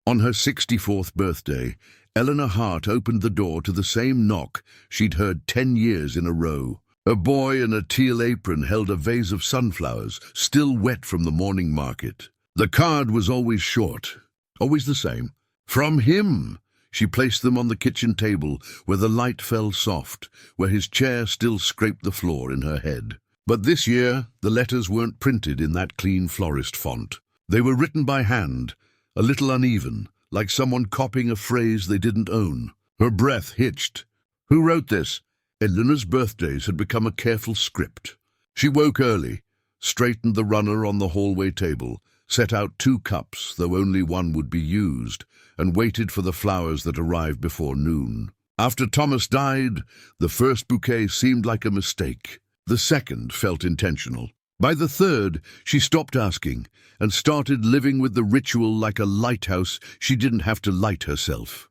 On her 64th birthday, Eleanor Hart opened the door to the same knock she'd heard 10 years in a row. A boy in a teal apron held a vase of sunflowers, still wet from the morning market. The card was always short, always the same. From him! She placed them on the kitchen table, where the light fell soft, where his chair still scraped the floor in her head. But this year, the letters weren't printed in that clean florist font. They were written by hand, a little uneven, like someone copying a phrase they didn't own. Her breath hitched. Who wrote this? Eleanor's birthdays had become a careful script. She woke early, straightened the runner on the hallway table, set out 2 cups, though only one would be used, and waited for the flowers that arrived before noon. After Thomas died, the first bouquet seemed like a mistake. The second felt intentional. By the third, she stopped asking and started living with the ritual like a lighthouse she didn't have to light herself.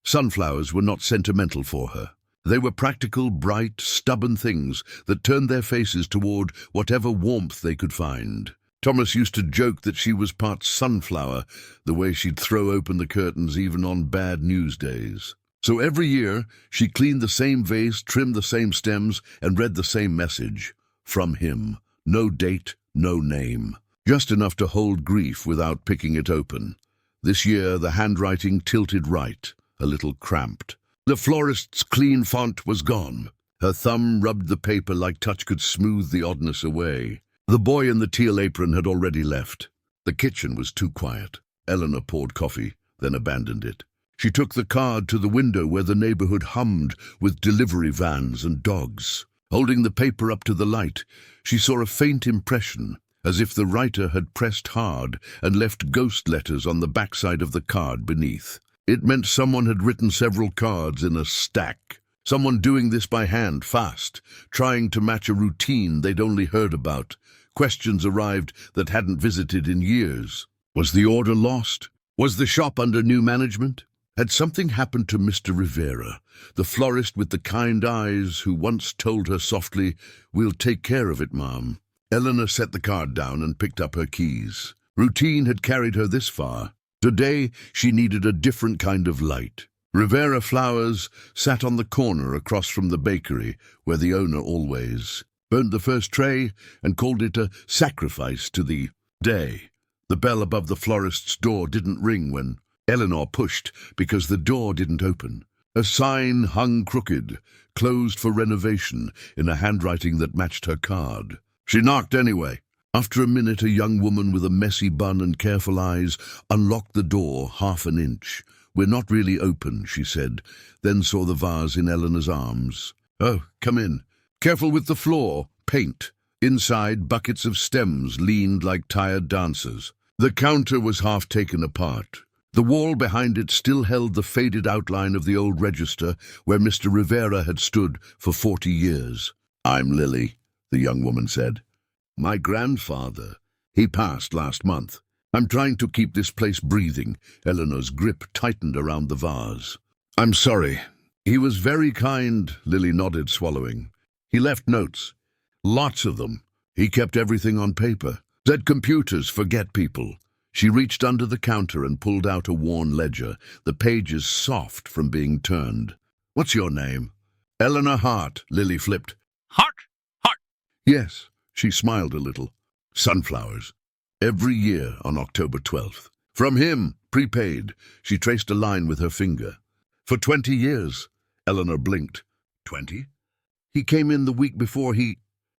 Sunflowers were not sentimental for her. They were practical, bright, stubborn things that turned their faces toward whatever warmth they could find. Thomas used to joke that she was part sunflower, the way she'd throw open the curtains even on bad news days. So every year, she cleaned the same vase, trimmed the same stems, and read the same message. From him. No date, no name. Just enough to hold grief without picking it open. This year, the handwriting tilted right, a little cramped. The florist's clean font was gone. Her thumb rubbed the paper like touch could smooth the oddness away. The boy in the teal apron had already left. The kitchen was too quiet. Eleanor poured coffee, then abandoned it. She took the card to the window where the neighborhood hummed with delivery vans and dogs. Holding the paper up to the light, she saw a faint impression, as if the writer had pressed hard and left ghost letters on the backside of the card beneath. It meant someone had written several cards in a stack. Someone doing this by hand, fast, trying to match a routine they'd only heard about. Questions arrived that hadn't visited in years. Was the order lost? Was the shop under new management? Had something happened to Mr. Rivera, the florist with the kind eyes who once told her softly, "We'll take care of it, Mom"? Eleanor set the card down and picked up her keys. Routine had carried her this far. Today, she needed a different kind of light. Rivera Flowers sat on the corner across from the bakery, where the owner always burned the first tray and called it a sacrifice to the day. The bell above the florist's door didn't ring when Eleanor pushed because the door didn't open. A sign hung crooked, closed for renovation, in a handwriting that matched her card. She knocked anyway. After a minute, a young woman with a messy bun and careful eyes unlocked the door half an inch. "We're not really open," she said, then saw the vase in Eleanor's arms. "Oh, come in. Careful with the floor. Paint." Inside, buckets of stems leaned like tired dancers. The counter was half taken apart. The wall behind it still held the faded outline of the old register where Mr. Rivera had stood for 40 years. "I'm Lily," the young woman said. "My grandfather. He passed last month. I'm trying to keep this place breathing." Eleanor's grip tightened around the vase. "I'm sorry." "He was very kind," Lily nodded, swallowing. "He left notes. Lots of them. He kept everything on paper. Said computers forget people." She reached under the counter and pulled out a worn ledger, the pages soft from being turned. "What's your name?" "Eleanor Hart," Lily flipped. Hart? Hart? "Yes." She smiled a little. "Sunflowers. Every year on October 12th. From him, prepaid." She traced a line with her finger. "For 20 years." Eleanor blinked. 20? "He came in the week before he—"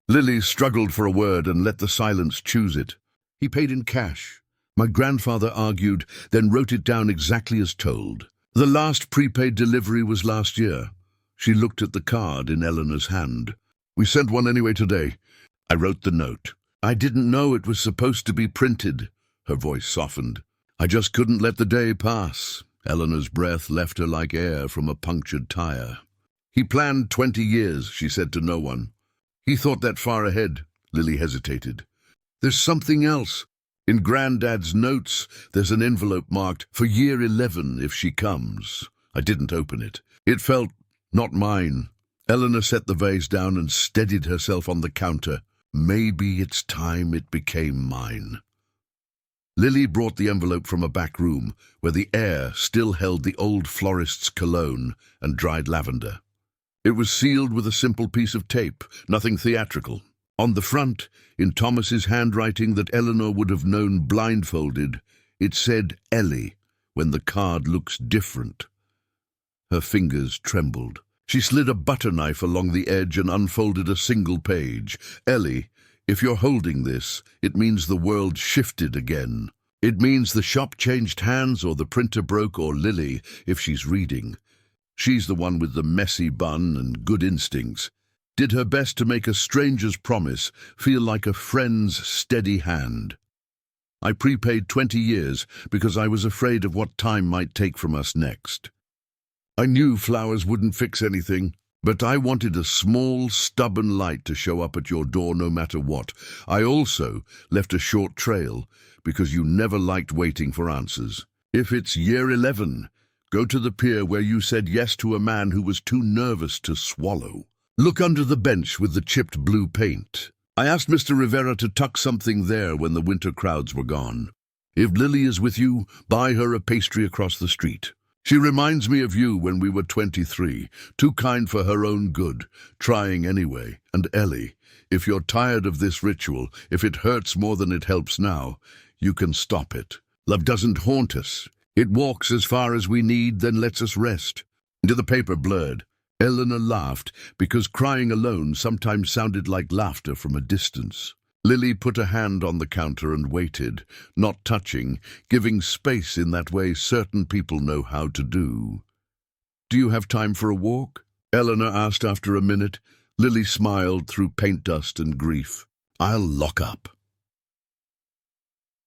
Lily struggled for a word and let the silence choose it. "He paid in cash." My grandfather argued, then wrote it down exactly as told. "The last prepaid delivery was last year." She looked at the card in Eleanor's hand. "We sent one anyway today. I wrote the note. I didn't know it was supposed to be printed." Her voice softened. "I just couldn't let the day pass." Eleanor's breath left her like air from a punctured tire. "He planned 20 years, she said to no one." "He thought that far ahead." Lily hesitated. "There's something else. In Granddad's notes, there's an envelope marked for year 11 if she comes." I didn't open it. It felt not mine. Eleanor set the vase down and steadied herself on the counter. Maybe it's time it became mine. Lily brought the envelope from a back room, where the air still held the old florist's cologne and dried lavender. It was sealed with a simple piece of tape, nothing theatrical. On the front, in Thomas's handwriting that Eleanor would have known blindfolded, it said Ellie, when the card looks different. Her fingers trembled. She slid a butter knife along the edge and unfolded a single page. Ellie, if you're holding this, it means the world shifted again. It means the shop changed hands or the printer broke, or Lily, if she's reading. She's the one with the messy bun and good instincts. Did her best to make a stranger's promise feel like a friend's steady hand. I prepaid 20 years because I was afraid of what time might take from us next. I knew flowers wouldn't fix anything, but I wanted a small, stubborn light to show up at your door no matter what. I also left a short trail because you never liked waiting for answers. If it's year 11, go to the pier where you said yes to a man who was too nervous to swallow. Look under the bench with the chipped blue paint. I asked Mr. Rivera to tuck something there when the winter crowds were gone. If Lily is with you, buy her a pastry across the street. She reminds me of you when we were 23, too kind for her own good, trying anyway. And Ellie, if you're tired of this ritual, if it hurts more than it helps now, you can stop it. Love doesn't haunt us. It walks as far as we need, then lets us rest. Into the paper blurred. Eleanor laughed, because crying alone sometimes sounded like laughter from a distance. Lily put a hand on the counter and waited, not touching, giving space in that way certain people know how to do. "Do you have time for a walk?" Eleanor asked after a minute. Lily smiled through paint dust and grief. "I'll lock up."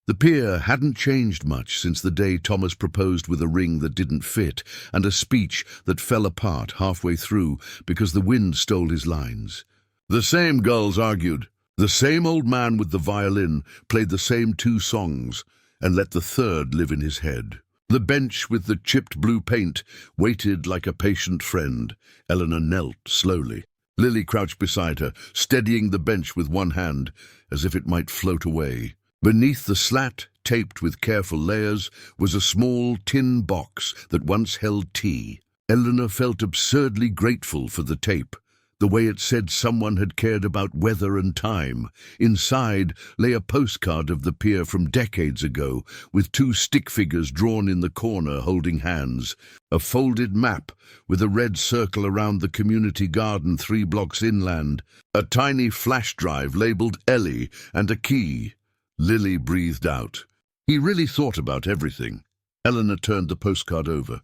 The pier hadn't changed much since the day Thomas proposed with a ring that didn't fit and a speech that fell apart halfway through because the wind stole his lines. The same gulls argued. The same old man with the violin played the same 2 songs and let the third live in his head. The bench with the chipped blue paint waited like a patient friend. Eleanor knelt slowly. Lily crouched beside her, steadying the bench with one hand as if it might float away. Beneath the slat, taped with careful layers, was a small tin box that once held tea. Eleanor felt absurdly grateful for the tape, the way it said someone had cared about weather and time. Inside lay a postcard of the pier from decades ago, with 2 stick figures drawn in the corner holding hands, a folded map with a red circle around the community garden 3 blocks inland, a tiny flash drive labeled Ellie, and a key. Lily breathed out. He really thought about everything. Eleanor turned the postcard over.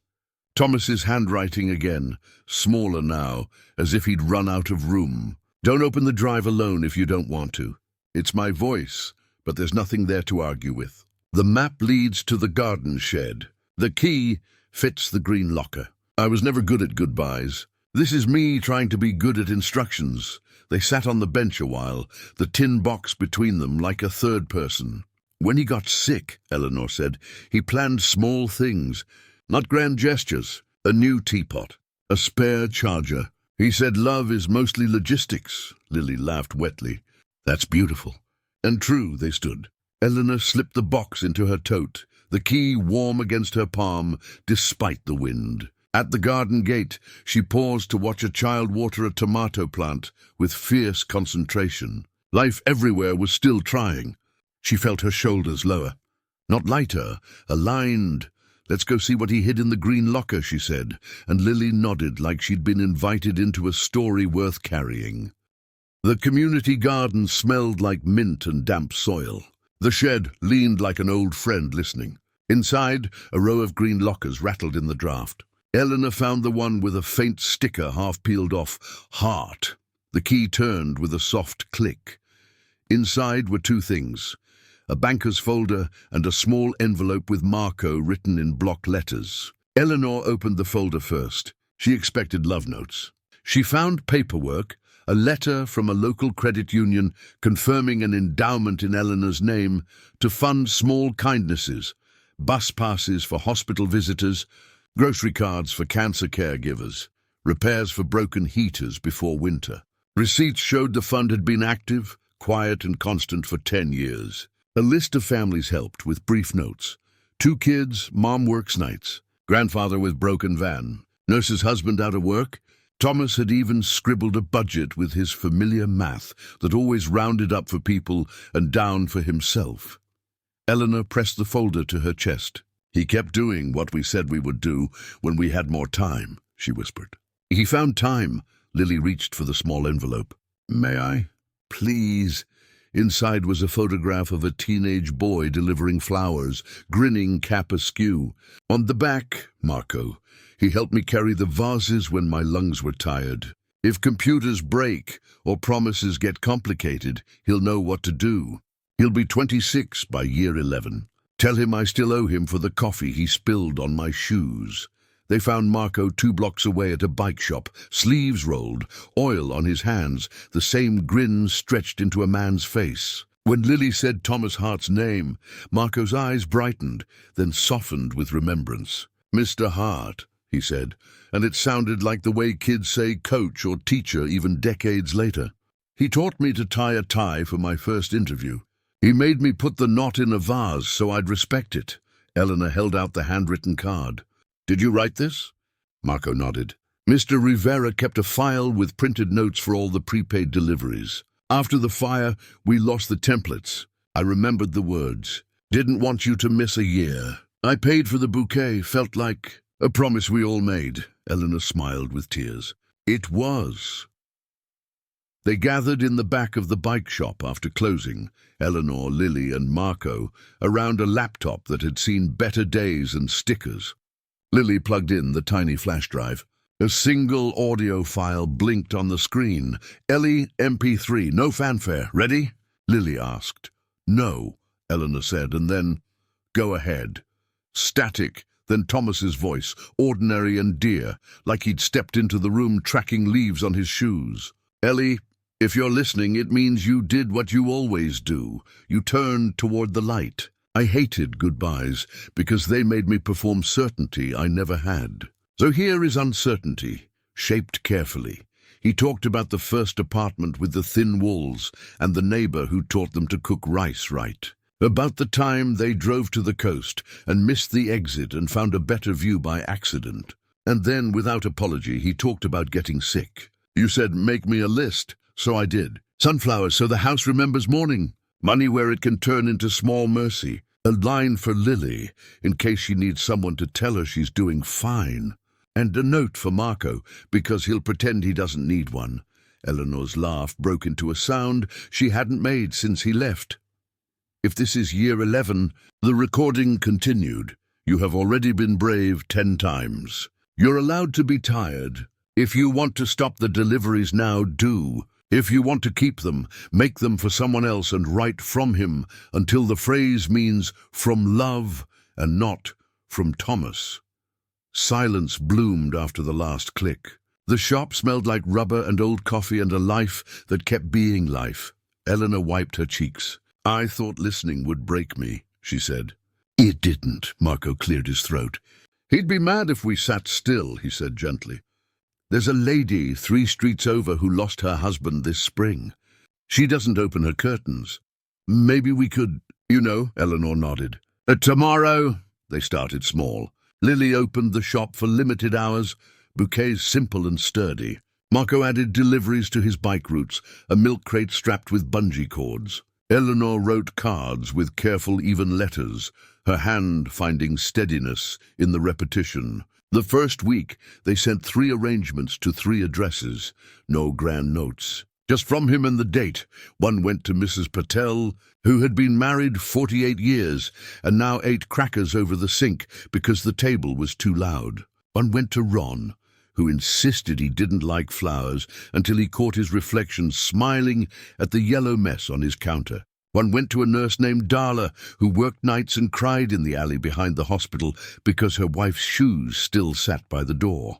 Thomas's handwriting again, smaller now, as if he'd run out of room. "Don't open the drive alone if you don't want to. It's my voice, but there's nothing there to argue with. The map leads to the garden shed. The key fits the green locker. I was never good at goodbyes. This is me trying to be good at instructions." They sat on the bench a while, the tin box between them like a third person. "When he got sick," Eleanor said, "he planned small things. Not grand gestures, a new teapot, a spare charger. He said love is mostly logistics." Lily laughed wetly. "That's beautiful." And true they stood. Eleanor slipped the box into her tote, the key warm against her palm, despite the wind. At the garden gate, she paused to watch a child water a tomato plant with fierce concentration. Life everywhere was still trying. She felt her shoulders lower. Not lighter, aligned. "Let's go see what he hid in the green locker," she said, and Lily nodded like she'd been invited into a story worth carrying. The community garden smelled like mint and damp soil. The shed leaned like an old friend listening. Inside, a row of green lockers rattled in the draft. Eleanor found the one with a faint sticker half peeled off, Heart. The key turned with a soft click. Inside were 2 things. A banker's folder and a small envelope with Marco written in block letters. Eleanor opened the folder first. She expected love notes. She found paperwork, a letter from a local credit union confirming an endowment in Eleanor's name to fund small kindnesses, bus passes for hospital visitors, grocery cards for cancer caregivers, repairs for broken heaters before winter. Receipts showed the fund had been active, quiet and constant for 10 years. A list of families helped with brief notes. 2 kids, mom works nights. Grandfather with broken van. Nurse's husband out of work. Thomas had even scribbled a budget with his familiar math that always rounded up for people and down for himself. Eleanor pressed the folder to her chest. He kept doing what we said we would do when we had more time, she whispered. He found time. Lily reached for the small envelope. May I? Please. Inside was a photograph of a teenage boy delivering flowers, grinning cap askew. On the back, Marco. He helped me carry the vases when my lungs were tired. If computers break or promises get complicated, he'll know what to do. He'll be 26 by year 11. Tell him I still owe him for the coffee he spilled on my shoes. They found Marco 2 blocks away at a bike shop, sleeves rolled, oil on his hands, the same grin stretched into a man's face. When Lily said Thomas Hart's name, Marco's eyes brightened, then softened with remembrance. Mr. Hart, he said, and it sounded like the way kids say coach or teacher even decades later. He taught me to tie a tie for my first interview. He made me put the knot in a vase so I'd respect it. Eleanor held out the handwritten card. Did you write this? Marco nodded. Mr. Rivera kept a file with printed notes for all the prepaid deliveries. After the fire, we lost the templates. I remembered the words. Didn't want you to miss a year. I paid for the bouquet, felt like a promise we all made. Eleanor smiled with tears. It was. They gathered in the back of the bike shop after closing, Eleanor, Lily, and Marco, around a laptop that had seen better days and stickers. Lily plugged in the tiny flash drive. A single audio file blinked on the screen. Ellie, MP3, no fanfare. Ready? Lily asked. No, Eleanor said, and then, go ahead. Static, then Thomas's voice, ordinary and dear, like he'd stepped into the room tracking leaves on his shoes. Ellie, if you're listening, it means you did what you always do. You turned toward the light. I hated goodbyes because they made me perform certainty I never had. So here is uncertainty, shaped carefully. He talked about the first apartment with the thin walls and the neighbor who taught them to cook rice right. About the time they drove to the coast and missed the exit and found a better view by accident. And then, without apology, he talked about getting sick. You said, make me a list, so I did. Sunflowers so the house remembers morning. Money where it can turn into small mercy. A line for Lily, in case she needs someone to tell her she's doing fine. And a note for Marco, because he'll pretend he doesn't need one. Eleanor's laugh broke into a sound she hadn't made since he left. If this is year 11, the recording continued. You have already been brave 10 times. You're allowed to be tired. If you want to stop the deliveries now, do. If you want to keep them, make them for someone else and write from him until the phrase means from love and not from Thomas. Silence bloomed after the last click. The shop smelled like rubber and old coffee and a life that kept being life. Eleanor wiped her cheeks. I thought listening would break me, she said. It didn't, Marco cleared his throat. He'd be mad if we sat still, he said gently. There's a lady 3 streets over who lost her husband this spring. She doesn't open her curtains. Maybe we could, Eleanor nodded. Tomorrow, they started small. Lily opened the shop for limited hours, bouquets simple and sturdy. Marco added deliveries to his bike routes, a milk crate strapped with bungee cords. Eleanor wrote cards with careful even letters, her hand finding steadiness in the repetition. The first week, they sent 3 arrangements to 3 addresses, no grand notes. Just from him and the date, one went to Mrs. Patel, who had been married 48 years and now ate crackers over the sink because the table was too loud. One went to Ron, who insisted he didn't like flowers until he caught his reflection smiling at the yellow mess on his counter. One went to a nurse named Darla, who worked nights and cried in the alley behind the hospital because her wife's shoes still sat by the door.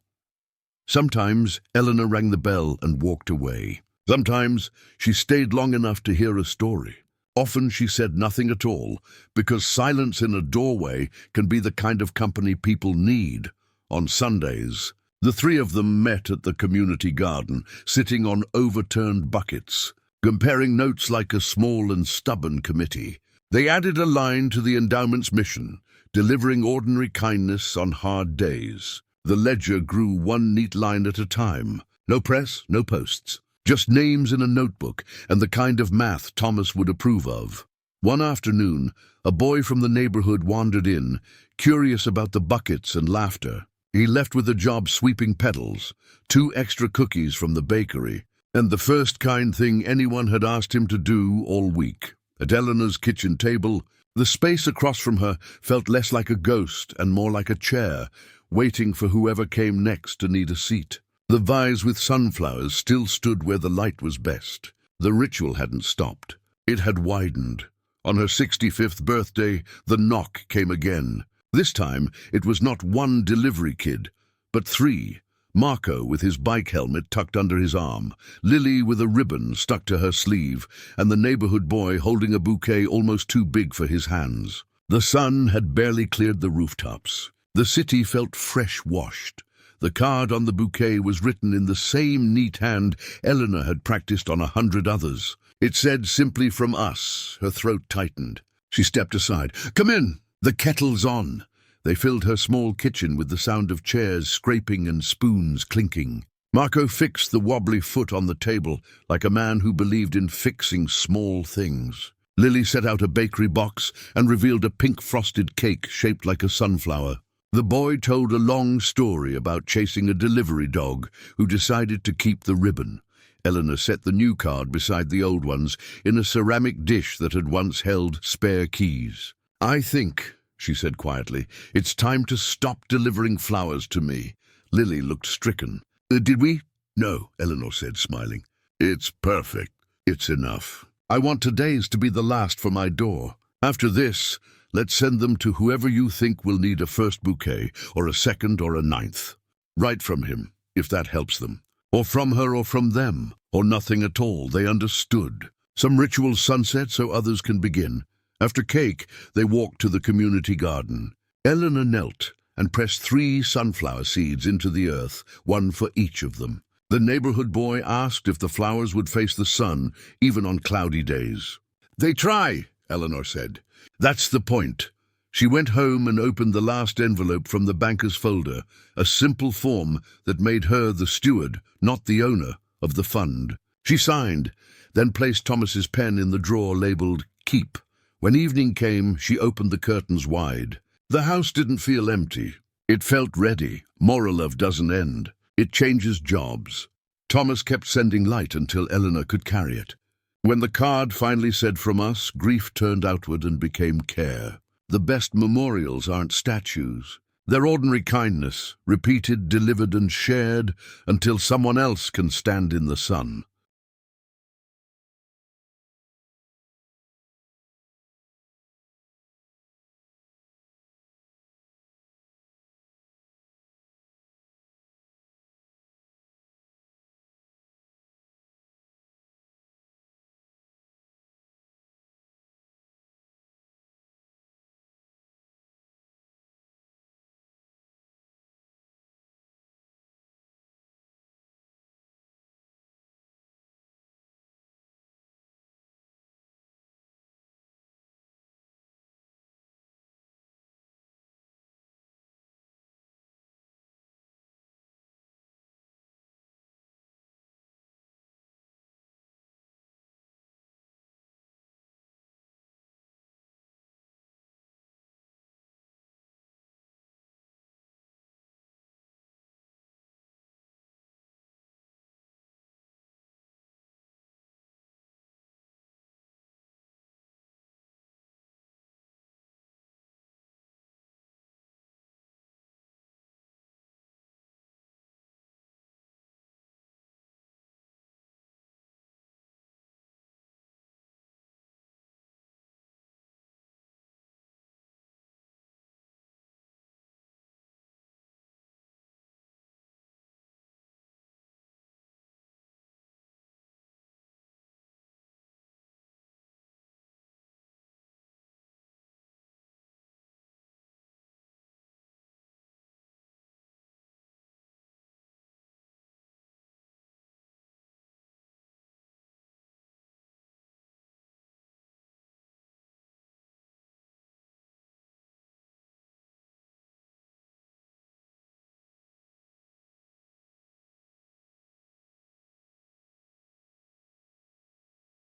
Sometimes Eleanor rang the bell and walked away. Sometimes she stayed long enough to hear a story. Often she said nothing at all, because silence in a doorway can be the kind of company people need. On Sundays, the 3 of them met at the community garden, sitting on overturned buckets, comparing notes like a small and stubborn committee. They added a line to the endowment's mission, delivering ordinary kindness on hard days. The ledger grew one neat line at a time. No press, no posts. Just names in a notebook and the kind of math Thomas would approve of. One afternoon, a boy from the neighborhood wandered in, curious about the buckets and laughter. He left with a job sweeping petals, 2 extra cookies from the bakery, and the first kind thing anyone had asked him to do all week. At Eleanor's kitchen table, the space across from her felt less like a ghost and more like a chair, waiting for whoever came next to need a seat. The vase with sunflowers still stood where the light was best. The ritual hadn't stopped. It had widened. On her 65th birthday, the knock came again. This time, it was not one delivery kid, but 3. Marco with his bike helmet tucked under his arm, Lily with a ribbon stuck to her sleeve, and the neighborhood boy holding a bouquet almost too big for his hands. The sun had barely cleared the rooftops. The city felt fresh-washed. The card on the bouquet was written in the same neat hand Eleanor had practiced on 100 others. It said simply, "From us." Her throat tightened. She stepped aside. "Come in. The kettle's on." They filled her small kitchen with the sound of chairs scraping and spoons clinking. Marco fixed the wobbly foot on the table like a man who believed in fixing small things. Lily set out a bakery box and revealed a pink frosted cake shaped like a sunflower. The boy told a long story about chasing a delivery dog who decided to keep the ribbon. Eleanor set the new card beside the old ones in a ceramic dish that had once held spare keys. "I think," she said quietly, "it's time to stop delivering flowers to me." Lily looked stricken. Did we?" "No," Eleanor said, smiling. "It's perfect. It's enough. I want today's to be the last for my door. After this, let's send them to whoever you think will need a first bouquet, or a second or a 9th. Write from him, if that helps them. Or from her or from them, or nothing at all." They understood. Some ritual sunset so others can begin. After cake, they walked to the community garden. Eleanor knelt and pressed 3 sunflower seeds into the earth, 1 for each of them. The neighborhood boy asked if the flowers would face the sun, even on cloudy days. "They try," Eleanor said. "That's the point." She went home and opened the last envelope from the banker's folder, a simple form that made her the steward, not the owner, of the fund. She signed, then placed Thomas's pen in the drawer labeled "Keep." When evening came, she opened the curtains wide. The house didn't feel empty. It felt ready. Moral of doesn't end. It changes jobs. Thomas kept sending light until Eleanor could carry it. When the card finally said "From us," grief turned outward and became care. The best memorials aren't statues. They're ordinary kindness, repeated, delivered, and shared until someone else can stand in the sun.